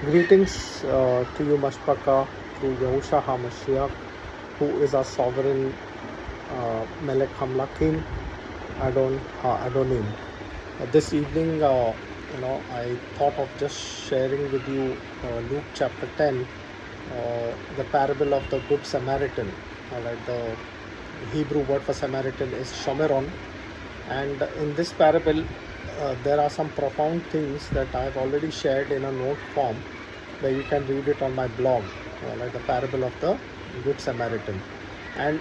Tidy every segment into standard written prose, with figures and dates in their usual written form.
Greetings to you, Mashpaka, through Yahusha Mashiyach, who is our sovereign Melech Hamlakim, Adonim. This evening, I thought of just sharing with you Luke chapter 10, the parable of the Good Samaritan. Alright, the Hebrew word for Samaritan is Shomeron, and in this parable, there are some profound things that I have already shared in a note form, where you can read it on my blog, like the parable of the Good Samaritan. And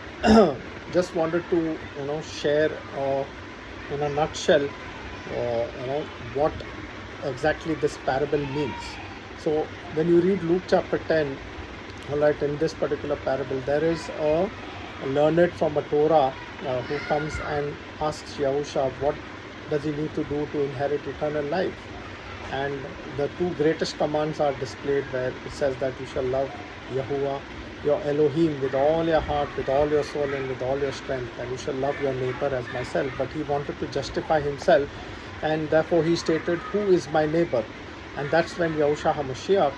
just wanted to share in a nutshell what exactly this parable means. So when you read Luke chapter 10, alright, in this particular parable, there is a learned from a Torah who comes and asks Yahusha what does he need to do to inherit eternal life. And the two greatest commands are displayed, where it says that you shall love Yahuwah, your Elohim, with all your heart, with all your soul, and with all your strength, and you shall love your neighbor as myself. But he wanted to justify himself, and therefore he stated, who is my neighbor? And that's when Yahusha HaMashiach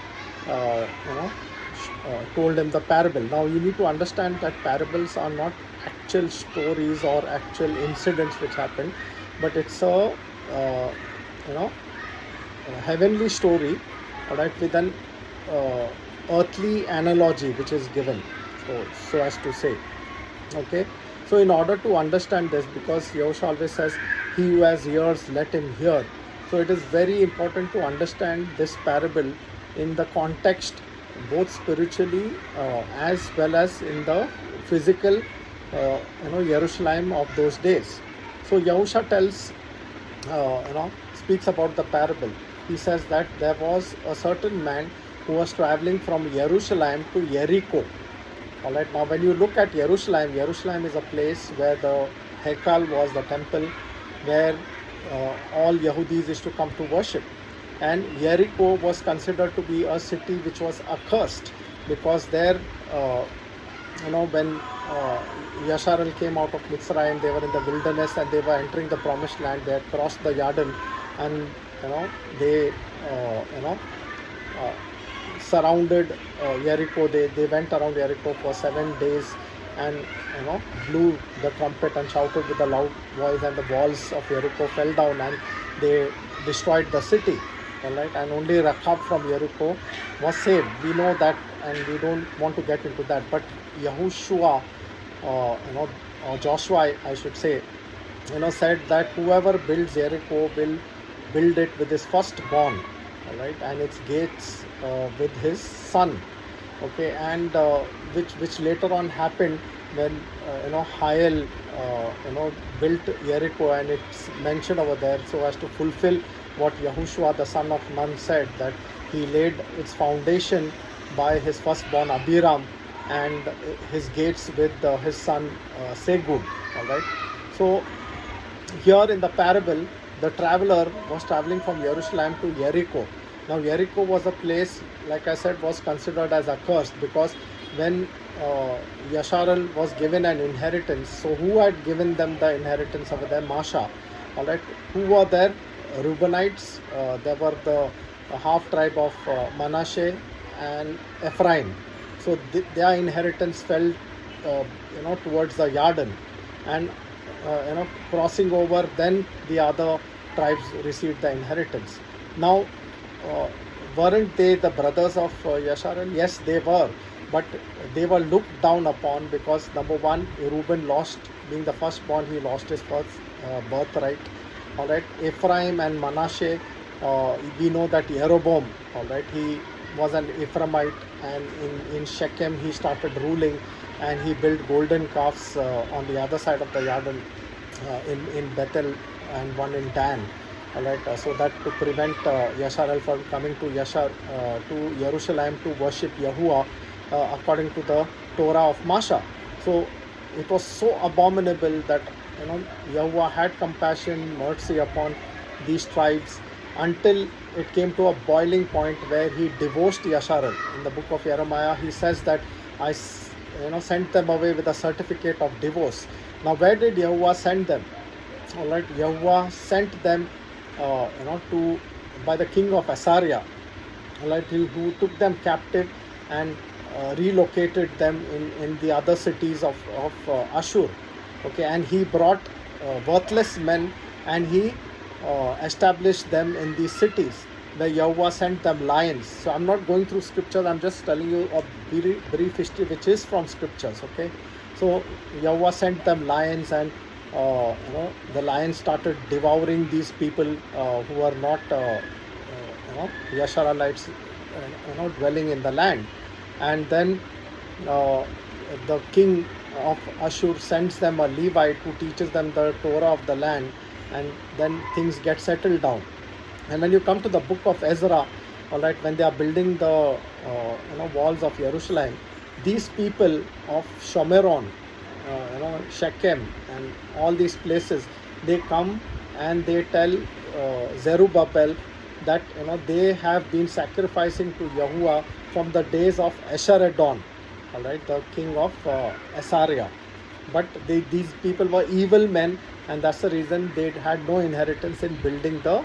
told him the parable. Now you need to understand that parables are not actual stories or actual incidents which happened, but it's a heavenly story, alright, with an earthly analogy which is given, so as to say. Okay, so in order to understand this, because Yahusha always says, he who has ears, let him hear. So it is very important to understand this parable in the context, both spiritually as well as in the physical Jerusalem of those days. So Yahusha tells speaks about the parable. He says that there was a certain man who was traveling from Jerusalem to Jericho. Alright, now when you look at Jerusalem, Jerusalem is a place where the Hekal was, the temple, where all Yahudis used to come to worship. And Jericho was considered to be a city which was accursed, because there, when Yasharal came out of Mitzrayim, they were in the wilderness and they were entering the promised land. They had crossed the Jordan, and they surrounded Jericho. They went around Jericho for 7 days and blew the trumpet and shouted with a loud voice, and the walls of Jericho fell down and they destroyed the city. Alright, and only Rahab from Jericho was saved. We know that, and we don't want to get into that. But Yahushua, or Joshua, I should say, said that whoever builds Jericho will build it with his firstborn, alright, and its gates with his son. Okay, and which later on happened when Hiel built Jericho, and it's mentioned over there so as to fulfill what Yahushua the son of Nun said, that he laid its foundation by his firstborn Abiram, and his gates with his son Segub. Alright, so here in the parable, the traveler was traveling from Jerusalem to Jericho. Now Jericho was a place, like I said, was considered as accursed, because when Yasharal was given an inheritance, so who had given them the inheritance over there? Masha. Alright, who were there? Reubenites. There were the half tribe of Manasseh and Ephraim. So their inheritance fell towards the Jordan, and crossing over, then the other tribes received the inheritance. Now weren't they the brothers of Yasharal? Yes, they were, but they were looked down upon, because number one, Reuben lost, being the firstborn, he lost his first birthright. Alright, Ephraim and Manasseh, we know that Jeroboam, alright, he was an Ephraimite, and in Shechem he started ruling, and he built golden calves on the other side of the Jordan, in Bethel, and one in Dan. Alright, so that to prevent Yasharal from coming to to Jerusalem to worship Yahuwah according to the Torah of Masha. So it was so abominable that Yahuwah had compassion, mercy upon these tribes, until it came to a boiling point where he divorced Yasharal. In the book of Jeremiah, he says that I sent them away with a certificate of divorce. Now where did Yahuwah send them? Alright, Yahuwah sent them by the king of Assyria. right, who took them captive and relocated them in the other cities of Ashur. Okay, and he brought worthless men, and he established them in these cities where Yahweh sent them lions. So I'm not going through scriptures, I'm just telling you a brief history which is from scriptures. Okay, so Yahweh sent them lions, and the lions started devouring these people who are not Yasharalites, dwelling in the land. And then uh, the king of Ashur sends them a Levite who teaches them the Torah of the land, and then things get settled down. And when you come to the book of Ezra, all right, when they are building the walls of Jerusalem, these people of Shomeron, Shechem, and all these places, they come and they tell Zerubbabel that they have been sacrificing to Yahuwah from the days of Esarhaddon, all right, the king of Assyria. But these people were evil men, and that's the reason they had no inheritance in building the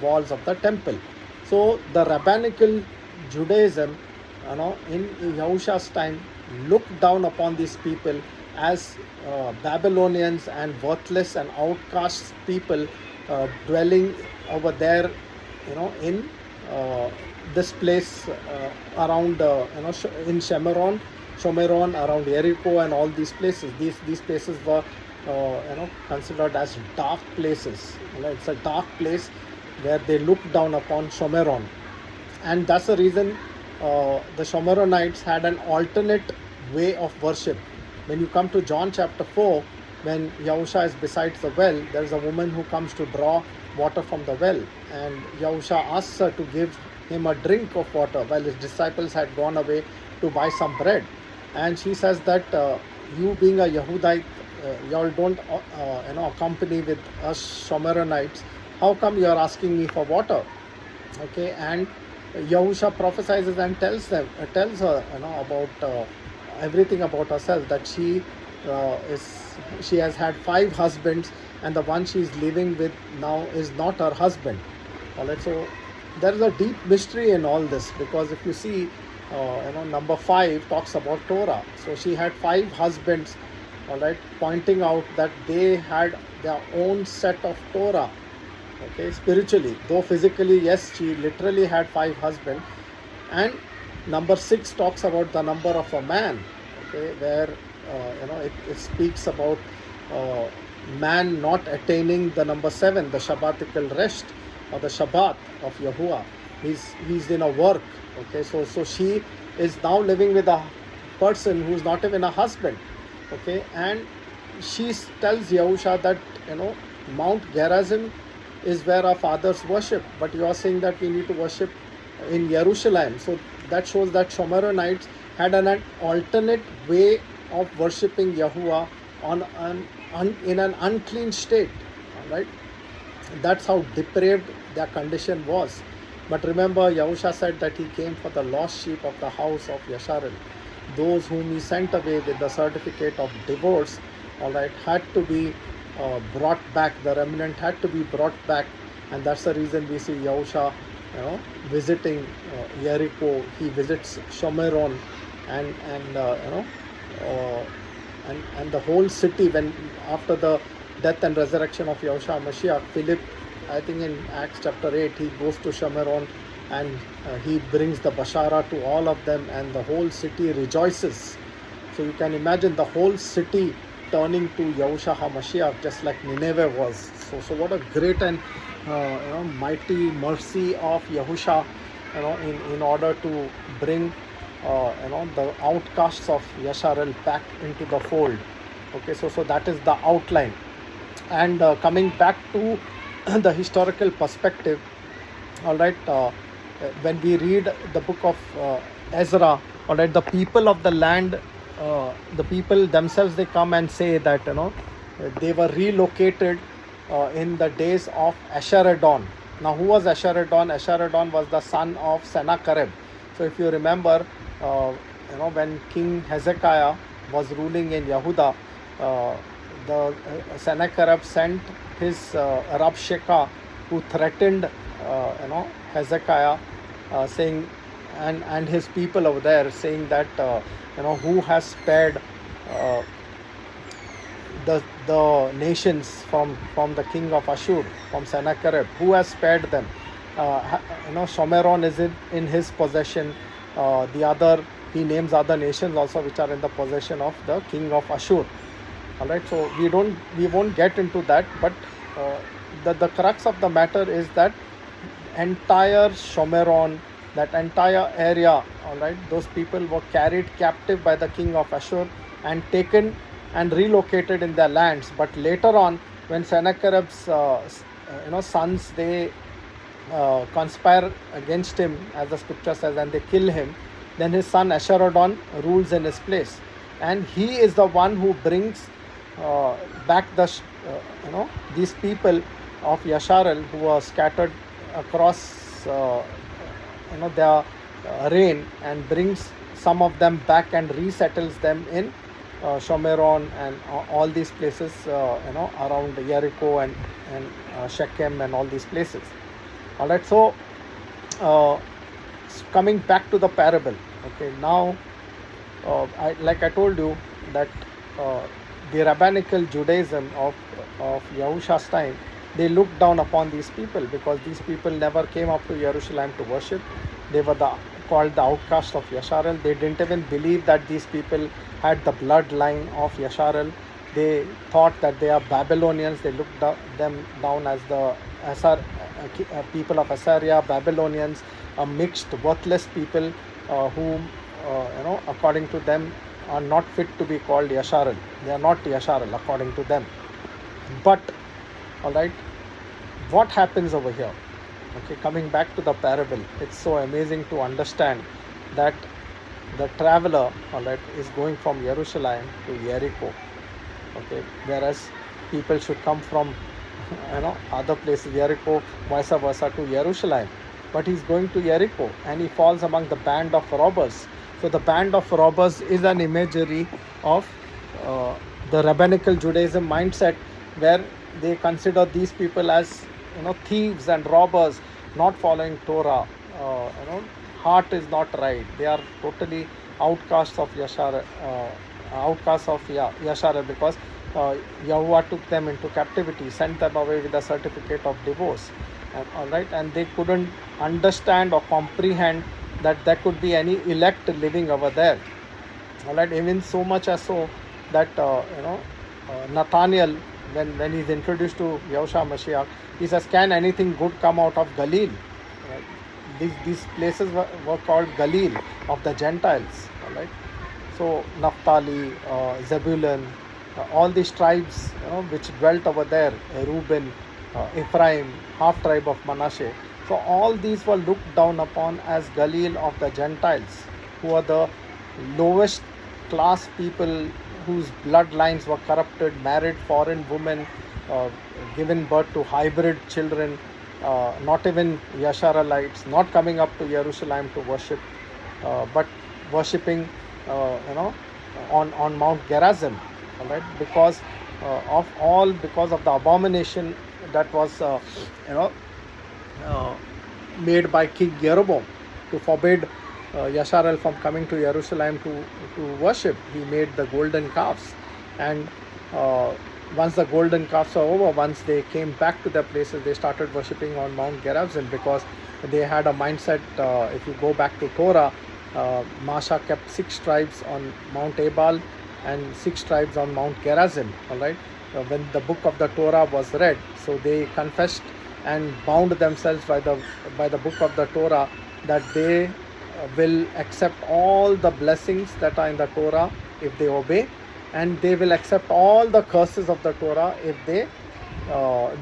walls of the temple. So the rabbinical Judaism, in Yahusha's time, looked down upon these people as Babylonians and worthless and outcast people dwelling over there, in this place around, in Shomeron, around Jericho, and all these places. These places were, considered as dark places. It's a dark place where they look down upon Shomeron, and that's the reason the Shomeronites had an alternate way of worship. When you come to John chapter 4, when Yahusha is beside the well, there is a woman who comes to draw water from the well, and Yahusha asks her to give him a drink of water while his disciples had gone away to buy some bread. And she says that you being a Yahudite, y'all don't accompany with us Shomeronites. How come you are asking me for water? Okay, and Yahusha prophesies and tells her about everything about herself, that she has had 5 husbands, and the one she is living with now is not her husband. All right, so there is a deep mystery in all this, because if you see, number 5 talks about Torah. So she had 5 husbands, all right, pointing out that they had their own set of Torah. Okay, spiritually, though physically, yes, she literally had 5 husbands. And number 6 talks about the number of a man. Okay, where it speaks about man not attaining the number 7, the Shabbatical rest, or the Shabbat of Yahuwah. He's in a work. Okay, so she is now living with a person who's not even a husband. Okay, and she tells Yahusha that Mount Gerizim is where our fathers worship, but you are saying that we need to worship in Jerusalem. So that shows that Shomeronites had an alternate way of worshipping Yahuwah in an unclean state. All right, that's how depraved their condition was. But remember, Yahusha said that he came for the lost sheep of the house of Yasharal. Those whom he sent away with the certificate of divorce, all right, had to be brought back. The remnant had to be brought back, and that's the reason we see Yahusha, visiting Jericho. He visits Shomeron, and the whole city. When after the death and resurrection of Yahusha Mashiyach, Philip, I think in Acts chapter 8, he goes to Shomeron, and he brings the Bashara to all of them, and the whole city rejoices. So you can imagine the whole city turning to Yahusha HaMashiach, just like Nineveh was. So what a great and mighty mercy of Yahusha, in order to bring the outcasts of Yasharal back into the fold. Okay, so that is the outline. And coming back to the historical perspective, all right, when we read the book of Ezra, all right, the people of the land, the people themselves, they come and say that they were relocated in the days of Esarhaddon. Now, who was Esarhaddon? Esarhaddon was the son of Sennacherib. So if you remember, when King Hezekiah was ruling in Yehuda, the Sennacherib sent his Rabshakeh, who threatened Hezekiah saying, and his people over there saying that who has spared uh, the nations from the king of Ashur, from Sennacherib, who has spared them. Shomeron is in his possession. He names other nations also which are in the possession of the king of Ashur. All right, so we won't get into that, but the crux of the matter is that entire Shomeron, that entire area, all right, those people were carried captive by the king of Ashur and taken and relocated in their lands. But later on, when Sennacherib's sons, they conspire against him, as the scripture says, and they kill him, then his son Yasharal rules in his place, and he is the one who brings back these people of Yasharal who were scattered across their reign, and brings some of them back and resettles them in Shomeron and all these places around Jericho and Shechem and all these places. All right, so coming back to the parable. Okay, now like I told you that the rabbinical Judaism of Yahusha's time, they looked down upon these people because these people never came up to Jerusalem to worship. They were called the outcasts of Yasharal. They didn't even believe that these people had the bloodline of Yasharal. They thought that they are Babylonians. They looked them down as the people of Assyria, Babylonians, a mixed, worthless people whom, according to them, are not fit to be called Yasharal. They are not Yasharal according to them. But, all right, what happens over here? Okay, coming back to the parable, it's so amazing to understand that the traveler, all right, is going from Jerusalem to Jericho. Okay, whereas people should come from other places, Jericho, vice versa, to Jerusalem. But he's going to Jericho and he falls among the band of robbers. So the band of robbers is an imagery of the rabbinical Judaism mindset, where they consider these people as thieves and robbers, not following Torah. Heart is not right. They are totally outcasts of Yasharal, because Yahuwah took them into captivity, sent them away with a certificate of divorce. All right, and they couldn't understand or comprehend that there could be any elect living over there. All right, even so much as so that Nathaniel, when he's introduced to Yahusha Mashiyach, he says, "Can anything good come out of Galil?" These places were called Galil of the Gentiles. All right, so Naphtali, Zebulun, all these tribes which dwelt over there, Reuben, Ephraim, half tribe of Manasseh. So all these were looked down upon as Galil of the Gentiles, who are the lowest class people whose bloodlines were corrupted, married foreign women, given birth to hybrid children, not even Yasharalites, not coming up to Jerusalem to worship, but worshipping on Mount Gerizim. All right, because of the abomination that was made by King Jeroboam to forbid Yasharal from coming to Jerusalem to worship. He made the golden calves, and once the golden calves were over, once they came back to their places, they started worshipping on Mount Gerizim, because they had a mindset. If you go back to Torah, Mashiyach kept 6 tribes on Mount Ebal and 6 tribes on Mount Gerizim. All right, when the book of the Torah was read, so they confessed and bound themselves by the book of the Torah that they will accept all the blessings that are in the Torah if they obey, and they will accept all the curses of the Torah if they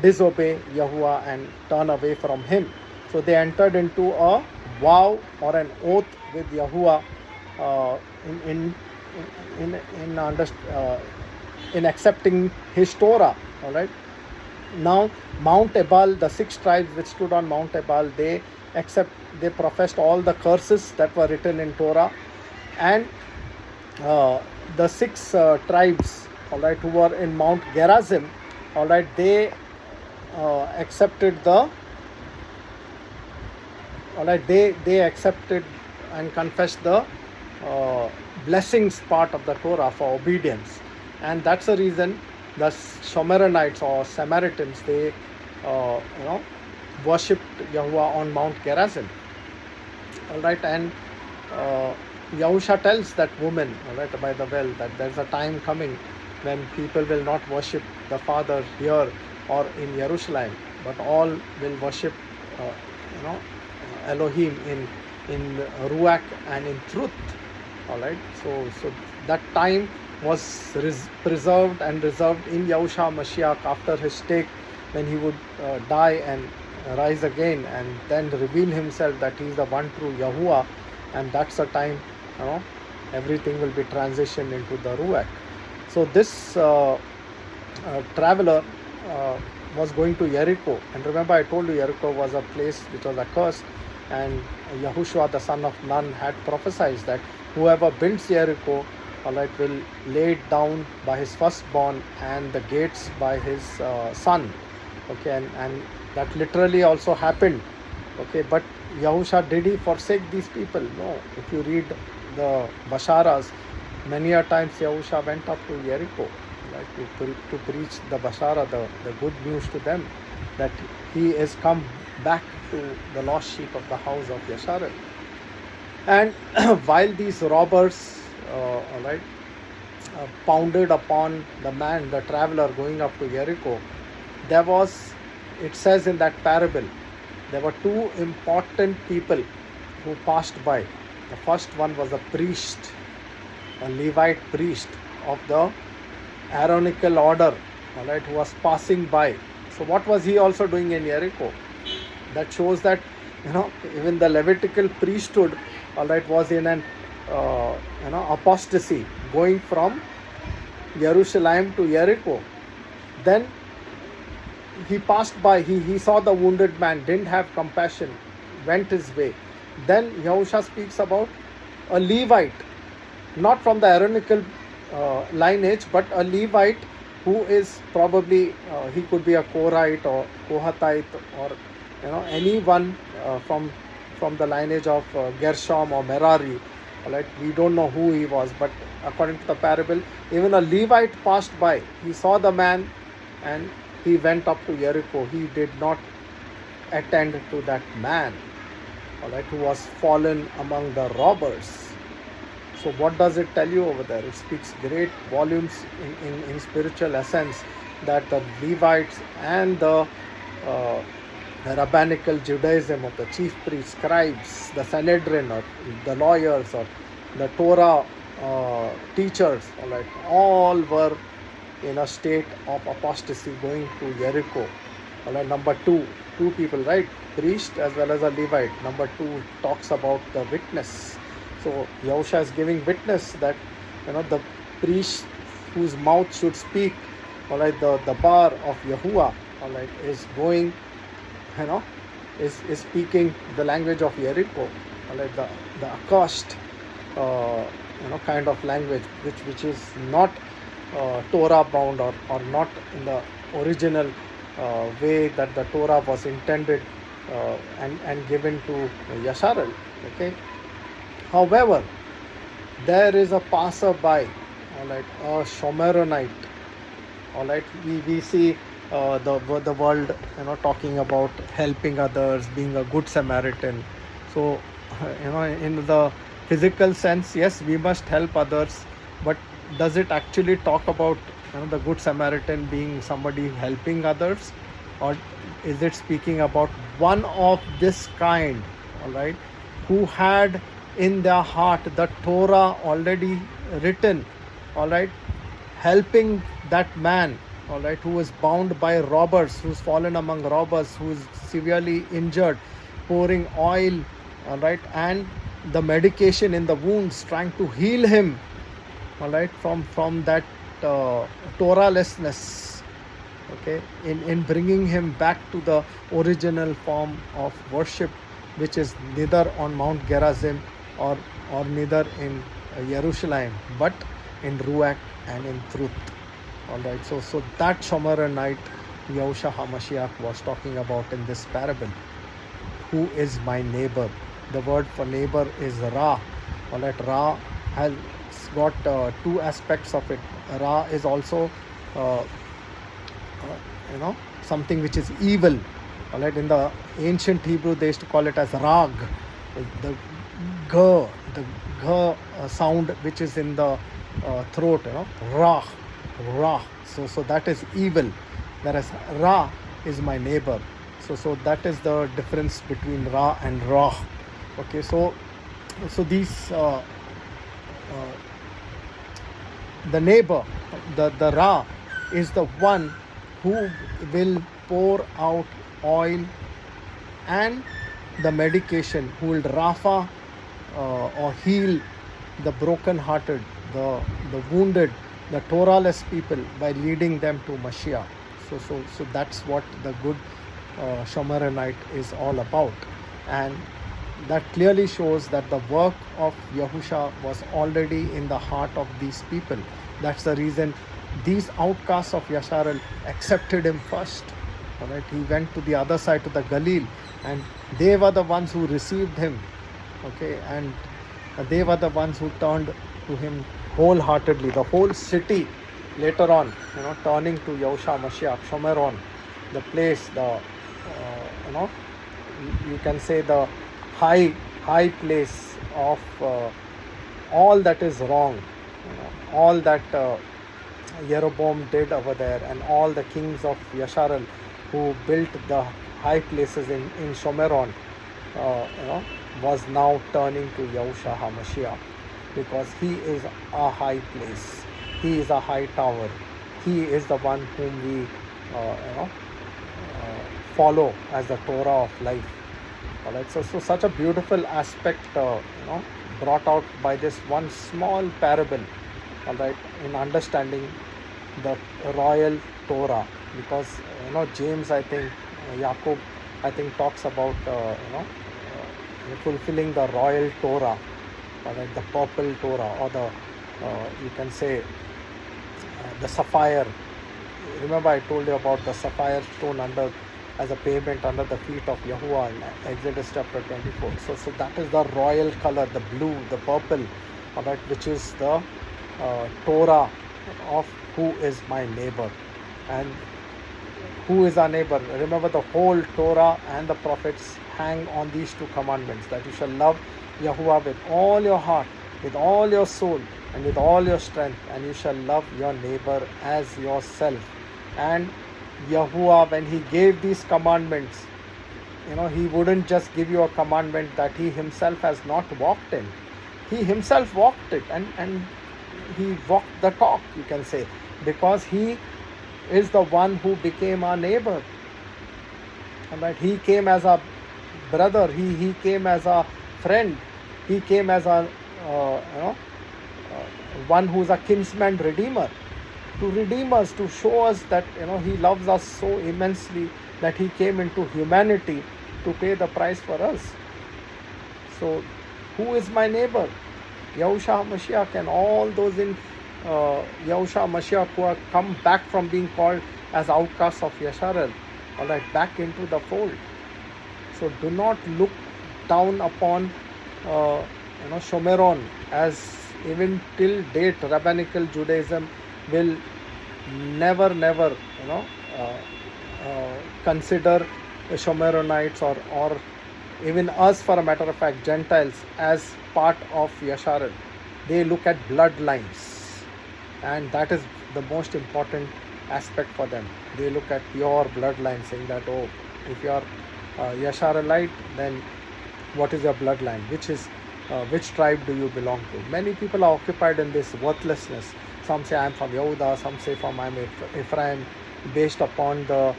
disobey Yahuwah and turn away from Him. So they entered into a vow or an oath with Yahuwah in accepting His Torah. All right. Now Mount Ebal, the 6 tribes which stood on Mount Ebal, they professed all the curses that were written in Torah, and the 6 tribes, all right, who were in Mount Gerizim, all right, they accepted the all right, they accepted and confessed the blessings part of the Torah for obedience, and that's the reason the Shomeronites or Samaritans, they worshipped Yahuwah on Mount Gerizim. All right, and uh, Yahusha tells that woman, all right, by the well, that there's a time coming when people will not worship the Father here or in Jerusalem, but all will worship, Elohim in Ruach and in truth. All right, so that time was preserved and reserved in Yahusha Mashiyach after his stake, when he would die and rise again, and then reveal himself that he is the one true Yahuwah, and that's the time, everything will be transitioned into the Ruach. So this traveler was going to Jericho, and remember I told you Jericho was a place which was accursed, and Yahushua the son of Nun had prophesied that whoever builds Jericho, all right, will lay it down by his firstborn and the gates by his son. Okay, and that literally also happened. Okay, but Yahusha, did he forsake these people? No. If you read the Basharas, many a times Yahusha went up to Jericho, right, to preach the Bashara, the good news to them, that he is come back to the lost sheep of the house of Yasharal. And while these robbers, pounded upon the man, the traveler going up to Jericho, there was, it says in that parable, there were two important people who passed by. The first one was a priest, a Levite priest of the Aaronical order, all right, who was passing by. So what was he also doing in Jericho? That shows that, even the Levitical priesthood, all right, was in an apostasy, going from Jerusalem to Jericho. Then he passed by, he saw the wounded man, didn't have compassion, went his way. Then Yahusha speaks about a Levite, not from the Aaronical lineage, but a Levite who is probably, he could be a Korite or Kohathite, or anyone from the lineage of Gershom or Merari. All right, we don't know who he was, but according to the parable, even a Levite passed by. He saw the man and he went up to Jericho. He did not attend to that man, all right, who was fallen among the robbers. So what does it tell you over there? It speaks great volumes in spiritual essence, that the Levites and the rabbinical Judaism of the chief priests, scribes, the Sanhedrin, or the lawyers, or the Torah teachers, all right, all were in a state of apostasy, going to Jericho. All right, number two people, right, priest as well as a Levite. Number two talks about the witness. So Yahusha is giving witness that, the priest whose mouth should speak, all right, the bar of Yahuwah, all right, is going, is speaking the language of Jericho, all right, the accursed, kind of language, which is not Torah bound, or not in the original way that the Torah was intended and given to Yasharal. Okay. However, there is a passerby, all right, a Shomeronite. All right, we see the world, talking about helping others, being a good Samaritan. So, in the physical sense, yes, we must help others, but does it actually talk about, the good Samaritan being somebody helping others, or is it speaking about one of this kind, all right, who had in their heart the Torah already written, all right, helping that man, all right, who is bound by robbers, who's fallen among robbers, who is severely injured, pouring oil, all right, and the medication in the wounds, trying to heal him, all right, from that Torahlessness, okay, in bringing him back to the original form of worship, which is neither on Mount Gerizim or neither in Jerusalem, but in Ruach and in truth. All right, so that Shomeronite Yahusha HaMashiach was talking about in this parable. who is my neighbor. The word for neighbor is Ra. All right, Ra has got two aspects of it. Ra is also something which is evil. All right, in the ancient Hebrew they used to call it as rag, the g sound which is in the throat, ra, ra. So that is evil, whereas Ra is my neighbor. So that is the difference between Ra and Ra. Okay, so these the neighbor, the Ra, is the one who will pour out oil and the medication, who will rafa or heal the broken-hearted, the wounded, the Torahless people by leading them to Mashiyach. So that's what the Good Shomeronite is all about, and that clearly shows that the work of Yahusha was already in the heart of these people. That's the reason these outcasts of Yasharal accepted him first. All right, he went to the other side, to the Galil, and they were the ones who received him. Okay, and they were the ones who turned to him wholeheartedly. The whole city later on, turning to Yahusha Mashiyach, Shomeron, the place, the you can say the high place of all that is wrong, all that Jeroboam did over there, and all the kings of Yasharal who built the high places in Shomeron, was now turning to Yahusha HaMashiach, because he is a high place, he is a high tower, he is the one whom we follow as the Torah of life. All right, so such a beautiful aspect, brought out by this one small parable. All right, in understanding the royal Torah, because James, I think, Jacob, I think, talks about fulfilling the royal Torah, all right, the purple Torah, or the you can say the sapphire. Remember, I told you about the sapphire stone under as a pavement under the feet of Yahuwah in Exodus chapter 24. So that is the royal color, the blue, the purple, all right, which is the Torah of who is my neighbor. And who is our neighbor? Remember, the whole Torah and the prophets hang on these two commandments, that you shall love Yahuwah with all your heart, with all your soul, and with all your strength, and you shall love your neighbor as yourself. And Yahuwah, when he gave these commandments, he wouldn't just give you a commandment that he himself has not walked in. He himself walked it, and he walked the talk, you can say, because he is the one who became our neighbor. All right, he came as a brother, he came as a friend, he came as a one who is a kinsman redeemer, to redeem us, to show us that he loves us so immensely that he came into humanity to pay the price for us. So who is my neighbor? Yahusha Mashiach, and all those in Yahusha Mashiach who have come back from being called as outcasts of Yasharal, all right, back into the fold. So do not look down upon Shomeron, as even till date rabbinical Judaism will never consider the Shomeronites or even us, for a matter of fact, Gentiles, as part of Yasharal. They look at bloodlines, and that is the most important aspect for them. They look at pure bloodline, saying that, oh, if you are Yasharalite, then what is your bloodline? Which tribe do you belong to? Many people are occupied in this worthlessness. Some say I am from Yehuda, some say from I am Ephraim, based upon the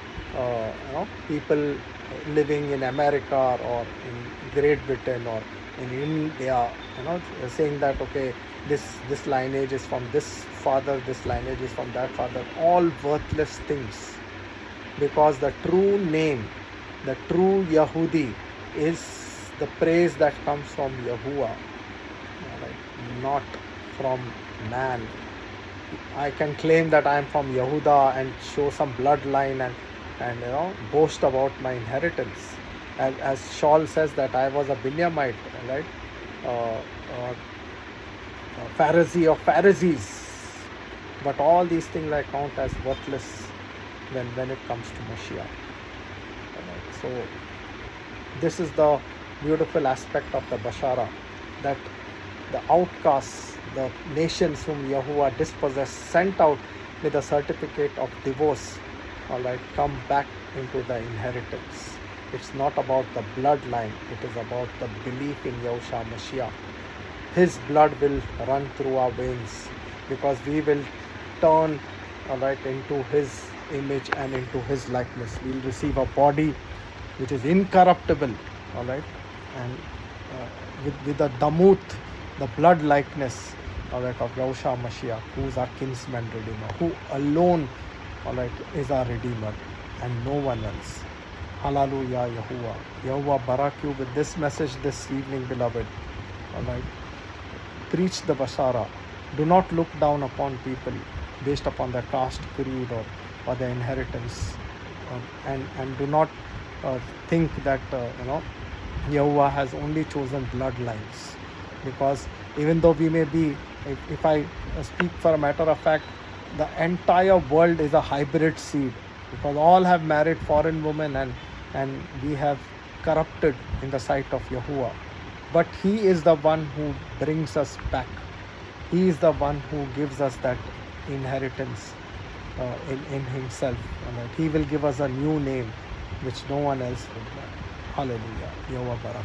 people living in America or in Great Britain or in India, saying that, okay, this lineage is from this father, this lineage is from that father. All worthless things, because the true name, the true Yahudi, is the praise that comes from Yahuwah, right? Not from man. I can claim that I am from Yehuda and show some bloodline and boast about my inheritance. as Shaul says that I was a Binyamite, right? Uh, uh, Pharisee of Pharisees. But all these things I count as worthless when it comes to Mashiyach. Right? So this is the beautiful aspect of the Bashara, that the outcasts, the nations whom Yahuwah dispossessed, sent out with a certificate of divorce, all right, come back into the inheritance. It's not about the bloodline, it is about the belief in Yahusha Mashiach. His blood will run through our veins, because we will turn, all right, into His image and into His likeness. We will receive a body which is incorruptible, all right, and with the damut, the blood likeness, all right, of Yahusha Mashiach, who is our kinsman redeemer, who alone, all right, is our redeemer, and no one else. Hallelujah, Yahuwah. Yahuwah barakh you with this message this evening, beloved. All right. Preach the Bashara. Do not look down upon people based upon their caste, creed, or their inheritance, and do not think that Yahuwah has only chosen bloodlines, because even though we may be, if I speak for a matter of fact, the entire world is a hybrid seed, because all have married foreign women, and we have corrupted in the sight of Yahuwah. But He is the one who brings us back. He is the one who gives us that inheritance in Himself. Right? He will give us a new name which no one else will. Hallelujah. Yahuwah barakh.